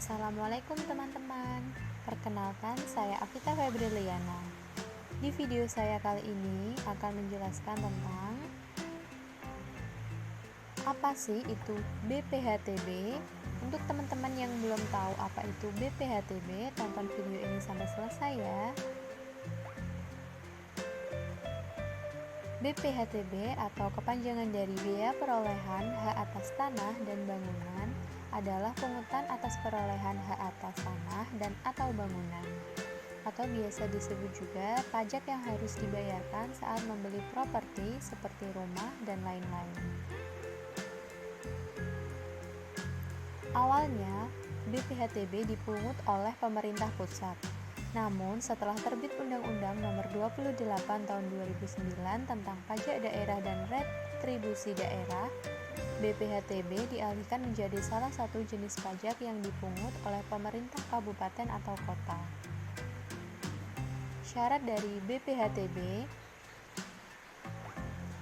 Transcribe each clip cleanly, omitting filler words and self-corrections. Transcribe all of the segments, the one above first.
Assalamualaikum teman-teman. Perkenalkan, saya Afita Febriliana. Di video saya kali ini akan menjelaskan tentang apa sih itu BPHTB. Untuk teman-teman yang belum tahu apa itu BPHTB, tonton video ini sampai selesai ya. BPHTB atau kepanjangan dari biaya perolehan hak atas tanah dan bangunan adalah pungutan atas perolehan hak atas tanah dan atau bangunan, atau biasa disebut juga pajak yang harus dibayarkan saat membeli properti seperti rumah dan lain-lain. Awalnya, BPHTB dipungut oleh pemerintah pusat. Namun, setelah terbit Undang-Undang Nomor 28 Tahun 2009 tentang Pajak Daerah dan Retribusi Daerah, BPHTB dialihkan menjadi salah satu jenis pajak yang dipungut oleh pemerintah kabupaten atau kota. Syarat dari BPHTB: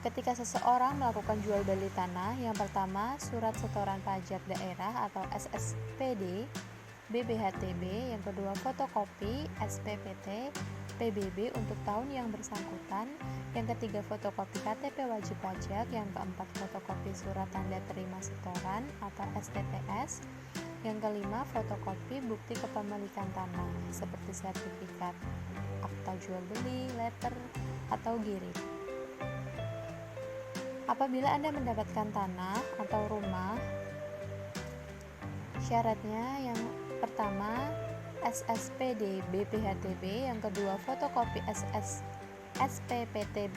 ketika seseorang melakukan jual beli tanah, yang pertama surat setoran pajak daerah atau SSPD BPHTB, yang kedua fotokopi SPPT PBB untuk tahun yang bersangkutan, yang ketiga fotokopi KTP wajib pajak, yang keempat fotokopi surat tanda terima setoran atau STTS, yang kelima fotokopi bukti kepemilikan tanah seperti sertifikat, akta jual beli, letter, atau girit. Apabila Anda mendapatkan tanah atau rumah, syaratnya yang pertama SSPD BPHTB, yang kedua fotokopi SPPT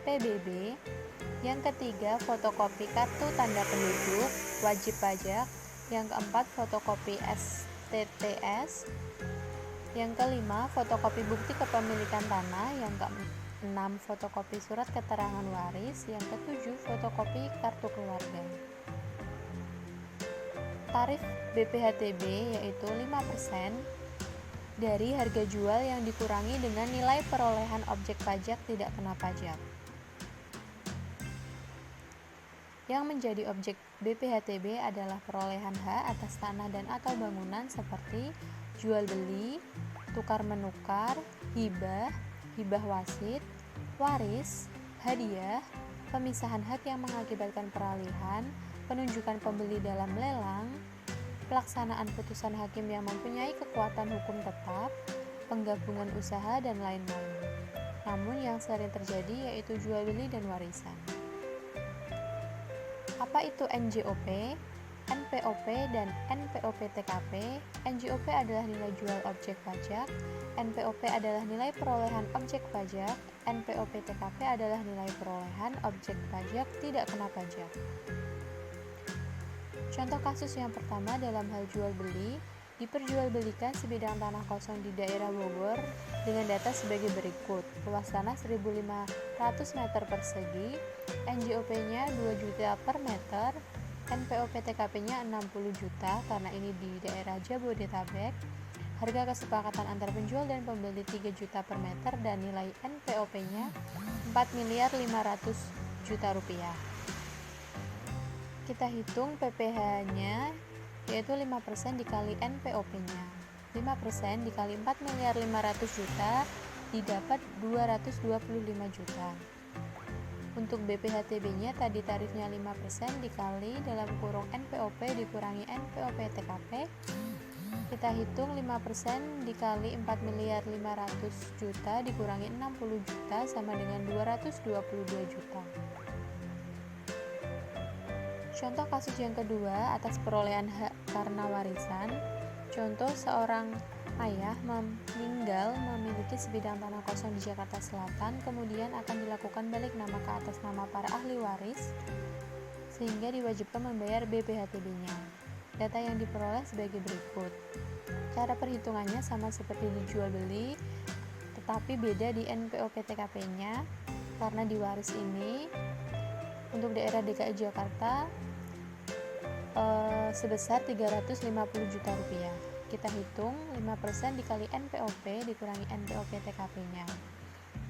PBB, yang ketiga fotokopi kartu tanda penduduk wajib pajak, yang keempat fotokopi STTS, yang kelima fotokopi bukti kepemilikan tanah, yang keenam fotokopi surat keterangan waris, yang ketujuh fotokopi kartu keluarga. Tarif BPHTB yaitu 5% dari harga jual yang dikurangi dengan nilai perolehan objek pajak tidak kena pajak. Yang menjadi objek BPHTB adalah perolehan hak atas tanah dan atau bangunan seperti jual beli, tukar menukar, hibah, hibah wasit, waris, hadiah, pemisahan hak yang mengakibatkan peralihan, penunjukan pembeli dalam lelang, pelaksanaan putusan hakim yang mempunyai kekuatan hukum tetap, penggabungan usaha, dan lain-lain. Namun yang sering terjadi yaitu jual beli dan warisan. Apa itu NJOP, NPOP, dan NPOP-TKP? NJOP adalah nilai jual objek pajak, NPOP adalah nilai perolehan objek pajak, NPOP-TKP adalah nilai perolehan objek pajak tidak kena pajak. Contoh kasus yang pertama dalam hal jual beli, diperjualbelikan sebidang tanah kosong di daerah Bogor dengan data sebagai berikut. Luas tanah 1.500 meter persegi, NJOP-nya 2 juta per meter, NPOP-TKP-nya 60 juta karena ini di daerah Jabodetabek. Harga kesepakatan antar penjual dan pembeli 3 juta per meter dan nilai NPOP-nya 4.500.000.000 rupiah. Kita hitung PPh-nya yaitu 5% dikali NPOP-nya. 5% dikali 4.500.000.000 didapat 225 juta. Untuk BPHTB-nya tadi tarifnya 5% dikali dalam kurung NPOP dikurangi NPOP-TKP. Kita hitung 5% dikali 4.500.000.000 dikurangi 60 juta sama dengan 222 juta. Contoh kasus yang kedua atas perolehan hak karena warisan. Contoh, seorang ayah meninggal memiliki sebidang tanah kosong di Jakarta Selatan, kemudian akan dilakukan balik nama ke atas nama para ahli waris sehingga diwajibkan membayar BPHTB-nya. Data yang diperoleh sebagai berikut. Cara perhitungannya sama seperti dijual beli, tetapi beda di NPOP-TKP-nya karena di waris ini untuk daerah DKI Jakarta sebesar 350 juta rupiah. Kita hitung 5% dikali NPOP dikurangi NPOP-TKP-nya.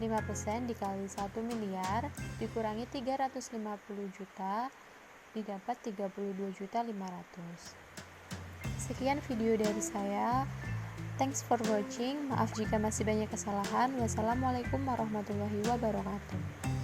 5% dikali 1 miliar dikurangi 350 juta didapat 32.500.000. Sekian video dari saya. Thanks for watching. Maaf jika masih banyak kesalahan. Wassalamualaikum warahmatullahi wabarakatuh.